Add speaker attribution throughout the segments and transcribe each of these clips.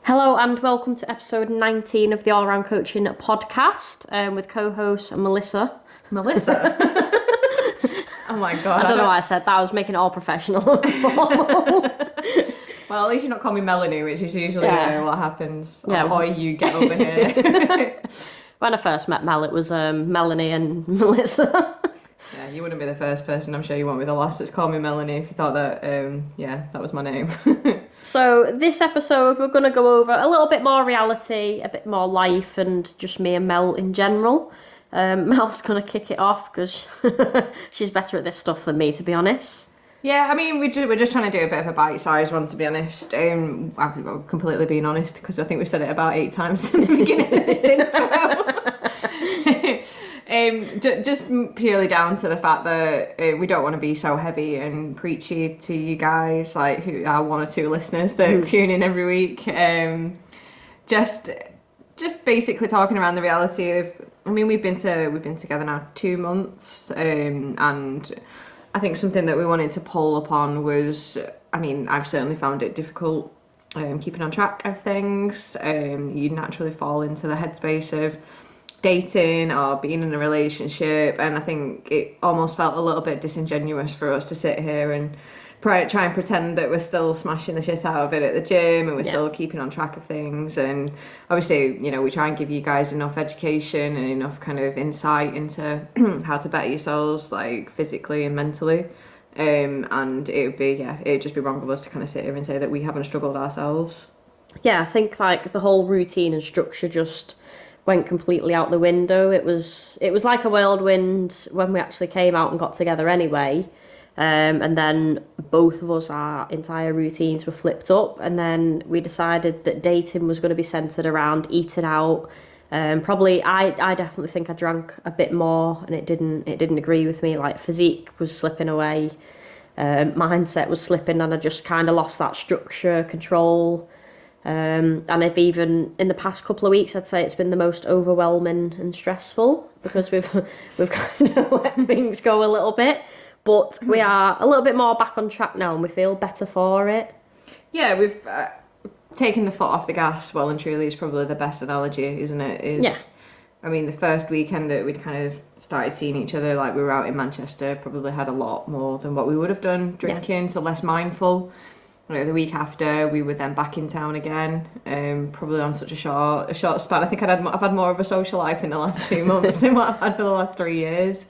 Speaker 1: Hello and welcome to episode 19 of the All Round Coaching podcast with co-host Melissa.
Speaker 2: Melissa? Oh my god.
Speaker 1: I don't know why I said that. I was making it all professional.
Speaker 2: Well, at least you're not calling me Melanie, which is usually what happens.
Speaker 1: Yeah.
Speaker 2: Or you get over here.
Speaker 1: When I first met Mel, it was Melanie and Melissa.
Speaker 2: Yeah, you wouldn't be the first person, I'm sure you won't be the last that's called me Melanie if you thought that, that was my name.
Speaker 1: So this episode, we're going to go over a little bit more reality, a bit more life, and just me and Mel in general. Mel's going to kick it off because she's better at this stuff than me, to be honest.
Speaker 2: Yeah, I mean, we're just trying to do a bit of a bite-sized one, to be honest. I've completely been honest because I think we've said it about 8 times in the beginning of this intro. Just purely down to the fact that we don't want to be so heavy and preachy to you guys, like who are 1 or 2 listeners that tune in every week. Just basically talking around the reality of. I mean, we've been together now 2 months, and I think something that we wanted to pull upon was. I mean, I've certainly found it difficult keeping on track of things. You naturally fall into the headspace of dating or being in a relationship, and I think it almost felt a little bit disingenuous for us to sit here and try and pretend that we're still smashing the shit out of it at the gym and we're still keeping on track of things. And obviously, you know, we try and give you guys enough education and enough kind of insight into how to better yourselves, like physically and mentally. And it'd just be wrong of us to kind of sit here and say that we haven't struggled ourselves.
Speaker 1: Yeah, I think like the whole routine and structure just went completely out the window. It was like a whirlwind when we actually came out and got together anyway. And then both of us, our entire routines were flipped up, and then we decided that dating was going to be centered around eating out. Probably I definitely think I drank a bit more, and it didn't agree with me. Like physique was slipping away, mindset was slipping, and I just kind of lost that structure, control. And I've even in the past couple of weeks, I'd say it's been the most overwhelming and stressful because we've kind of let things go a little bit, but we are a little bit more back on track now, and we feel better for it.
Speaker 2: Yeah, we've taken the foot off the gas. Well and truly is probably the best analogy, isn't it?
Speaker 1: Yeah.
Speaker 2: I mean, the first weekend that we'd kind of started seeing each other, like we were out in Manchester, probably had a lot more than what we would have done drinking, so less mindful. The week after, we were then back in town again, probably on such a short span. I think I've had more of a social life in the last 2 months than what I've had for the last 3 years.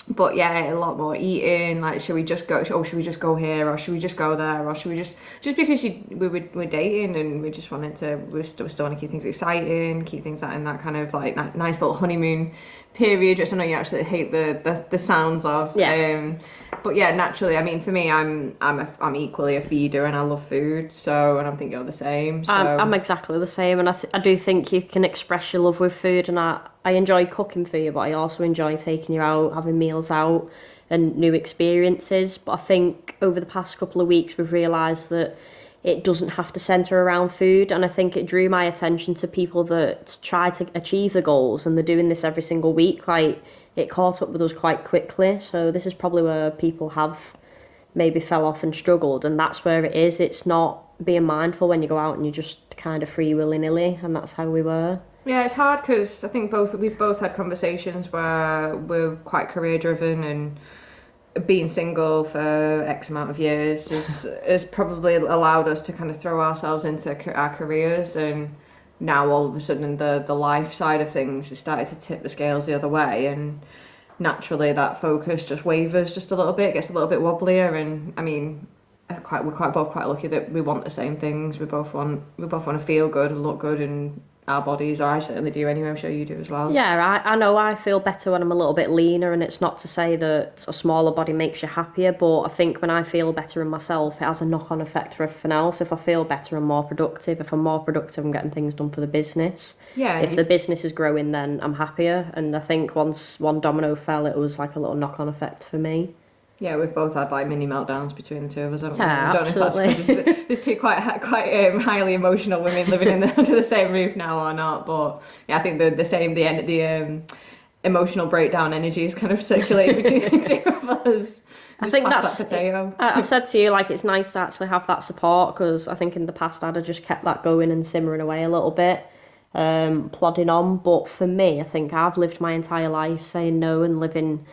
Speaker 2: But yeah, a lot more eating. Like, should we just go? Should we just go here, or should we just go there, or should we just because we're dating and we just wanted to. We still want to keep things exciting, keep things in that kind of like nice little honeymoon period, which I know you actually hate the sounds of.
Speaker 1: Yeah.
Speaker 2: But yeah, naturally, I mean, for me, I'm equally a feeder, and I love food. So, and I think you're the same. So
Speaker 1: I'm exactly the same, and I do think you can express your love with food, and I enjoy cooking for you, but I also enjoy taking you out, having meals out, and new experiences. But I think over the past couple of weeks, we've realised that it doesn't have to centre around food, and I think it drew my attention to people that try to achieve the goals, and they're doing this every single week. Like, it caught up with us quite quickly, so this is probably where people have maybe fell off and struggled, and that's where it is. It's not being mindful when you go out and you're just kind of free willy-nilly, and that's how we were.
Speaker 2: Yeah, it's hard because I think we've both had conversations where we're quite career driven, and being single for X amount of years has probably allowed us to kind of throw ourselves into our careers, and now all of a sudden the life side of things has started to tip the scales the other way, and naturally that focus just wavers just a little bit, gets a little bit wobblier. And I mean, we're both quite lucky that we want the same things. We both want to feel good and look good in our bodies, or I certainly do anyway. I'm sure you do as well.
Speaker 1: Yeah, I know I feel better when I'm a little bit leaner, and it's not to say that a smaller body makes you happier, but I think when I feel better in myself, it has a knock-on effect for everything else. If I feel better, I'm more productive. If I'm more productive, I'm getting things done for the business.
Speaker 2: Yeah.
Speaker 1: If the business is growing, then I'm happier, and I think once one domino fell, it was like a little knock-on effect for me.
Speaker 2: Yeah, we've both had like mini meltdowns between the two of us. I don't know
Speaker 1: absolutely.
Speaker 2: if that's there's two quite highly emotional women living under the same roof now or not. But yeah, I think the emotional breakdown energy is kind of circulating between the two of us.
Speaker 1: I think
Speaker 2: pass that potato.
Speaker 1: I said to you, like, it's nice to actually have that support, because I think in the past I'd have just kept that going and simmering away a little bit, plodding on. But for me, I think I've lived my entire life saying no and living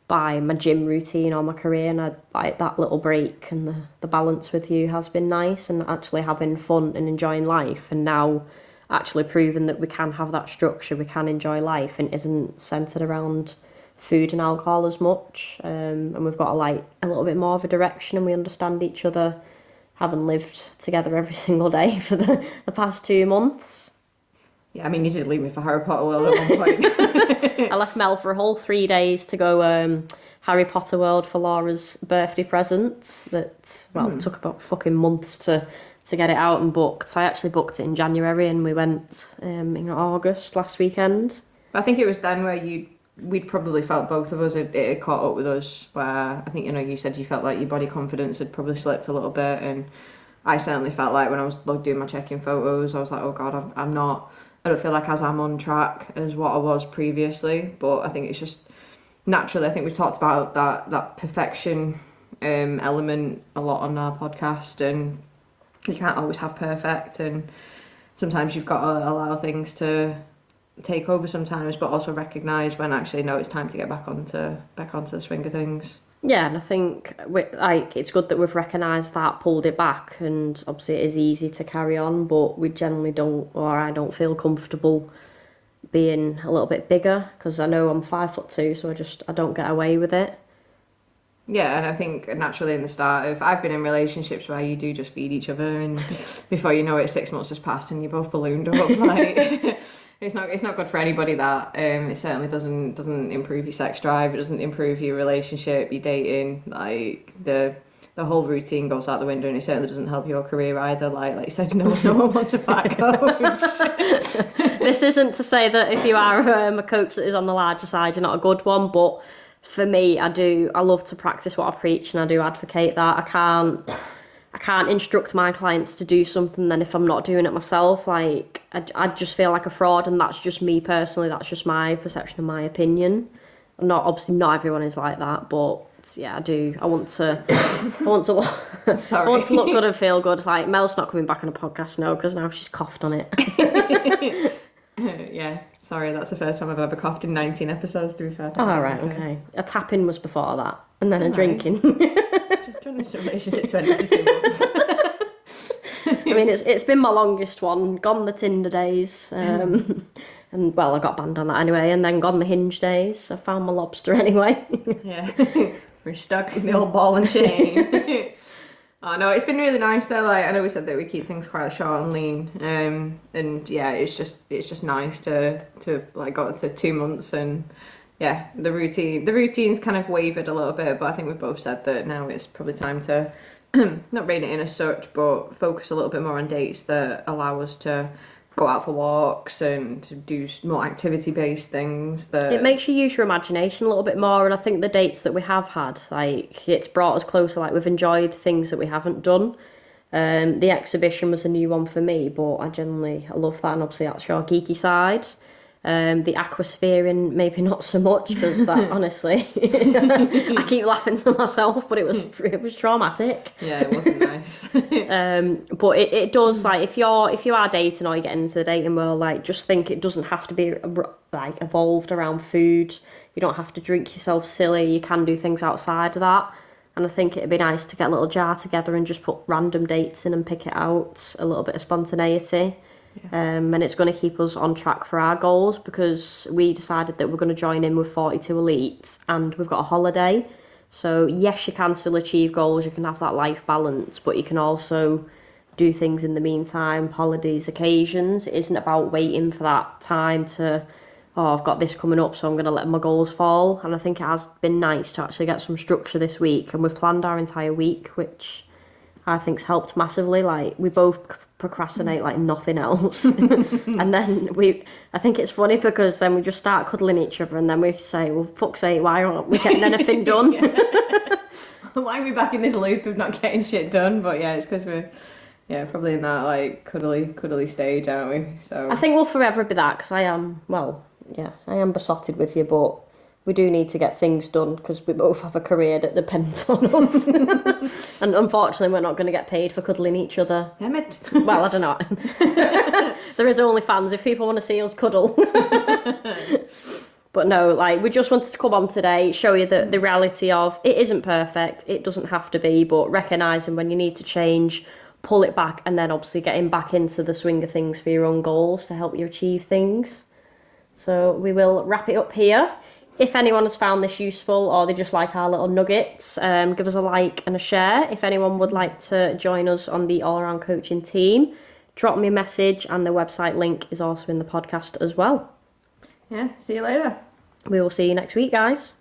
Speaker 1: by my gym routine or my career, and I like that little break, and the balance with you has been nice, and actually having fun and enjoying life, and now actually proving that we can have that structure, we can enjoy life, and isn't centered around food and alcohol as much, and we've got a little bit more of a direction, and we understand each other, having lived together every single day for the past 2 months.
Speaker 2: Yeah, I mean, you did leave me for Harry Potter World at one point.
Speaker 1: I left Mel for a whole 3 days to go Harry Potter World for Laura's birthday present. That took about fucking months to get it out and booked. I actually booked it in January, and we went in August last weekend.
Speaker 2: I think it was then where we'd probably felt, both of us, it had caught up with us, where I think, you said you felt like your body confidence had probably slipped a little bit, and I certainly felt like when I was doing my check-in photos, I was like, oh God, I don't feel like as I'm on track as what I was previously. But I think it's just naturally, I think we talked about that perfection element a lot on our podcast, and you can't always have perfect, and sometimes you've got to allow things to take over sometimes, but also recognise when actually no, it's time to get back onto the swing of things.
Speaker 1: Yeah, and I think it's good that we've recognised that, pulled it back, and obviously it is easy to carry on, but we generally don't, or I don't feel comfortable being a little bit bigger, because I know I'm 5'2", so I don't get away with it.
Speaker 2: Yeah, and I think naturally in the start I've been in relationships where you do just feed each other, and before you know it, 6 months has passed and you're both ballooned up. Like, it's not good for anybody. That it certainly doesn't improve your sex drive. It doesn't improve your relationship, your dating. Like the whole routine goes out the window, and it certainly doesn't help your career either. Like you said, no one wants a fat coach.
Speaker 1: This isn't to say that if you are a coach that is on the larger side, you're not a good one, but for me, I love to practice what I preach, and I do advocate that. I can't instruct my clients to do something then if I'm not doing it myself. Like, I just feel like a fraud, and that's just me personally. That's just my perception and my opinion. Obviously not everyone is like that, but yeah, I do. I want to look,
Speaker 2: Sorry.
Speaker 1: I want to look good and feel good. Like, Mel's not coming back on a podcast now, because now she's coughed on it.
Speaker 2: Yeah, sorry, that's the first time I've ever coughed in 19 episodes, to be fair.
Speaker 1: Oh, right, okay. A tapping was before that, and then a drinking.
Speaker 2: Join this relationship to end after 2 months.
Speaker 1: I mean, it's been my longest one. Gone the Tinder days, and well, I got banned on that anyway. And then gone the Hinge days. I found my lobster anyway.
Speaker 2: Yeah, we're stuck in the old ball and chain. Oh no, it's been really nice though. Like, I know we said that we keep things quite short and lean, and yeah, it's just nice to like got to 2 months, and yeah, the routine's kind of wavered a little bit, but I think we've both said that now it's probably time to not rein it in as such, but focus a little bit more on dates that allow us to go out for walks and to do more activity-based things. That
Speaker 1: It makes you use your imagination a little bit more, and I think the dates that we have had, like, it's brought us closer. Like, we've enjoyed things that we haven't done. The exhibition was a new one for me, but I love that, and obviously that's your geeky side. The aquasphereing, maybe not so much, because that honestly, I keep laughing to myself, but it was traumatic.
Speaker 2: Yeah, it wasn't nice.
Speaker 1: But it does, like, if you are dating or you get into the dating world, like, just think it doesn't have to be like evolved around food. You don't have to drink yourself silly. You can do things outside of that. And I think it'd be nice to get a little jar together and just put random dates in and pick it out, a little bit of spontaneity. Yeah. And it's going to keep us on track for our goals, because we decided that we're going to join in with 42 Elites, and we've got a holiday. So yes, you can still achieve goals, you can have that life balance, but you can also do things in the meantime, holidays, occasions. It isn't about waiting for that time to, oh, I've got this coming up, so I'm going to let my goals fall. And I think it has been nice to actually get some structure this week, and we've planned our entire week, which I think's helped massively. Like, we both procrastinate like nothing else. And then I think it's funny, because then we just start cuddling each other, and then we say, well, fuck's sake, why aren't we getting anything done?
Speaker 2: Why are we back in this loop of not getting shit done? But yeah, it's because we're probably in that like cuddly stage, aren't we? So
Speaker 1: I think we'll forever be that, because I am besotted with you, but we do need to get things done because we both have a career that depends on us. And unfortunately, we're not going to get paid for cuddling each other.
Speaker 2: Damn it.
Speaker 1: Well, I don't know. There is OnlyFans if people want to see us cuddle. But no, like, we just wanted to come on today, show you the reality of it isn't perfect, it doesn't have to be, but recognising when you need to change, pull it back, and then obviously getting back into the swing of things for your own goals to help you achieve things. So we will wrap it up here. If anyone has found this useful or they just like our little nuggets, give us a like and a share. If anyone would like to join us on the All Around Coaching team, drop me a message, and the website link is also in the podcast as well.
Speaker 2: Yeah, see you later.
Speaker 1: We will see you next week, guys.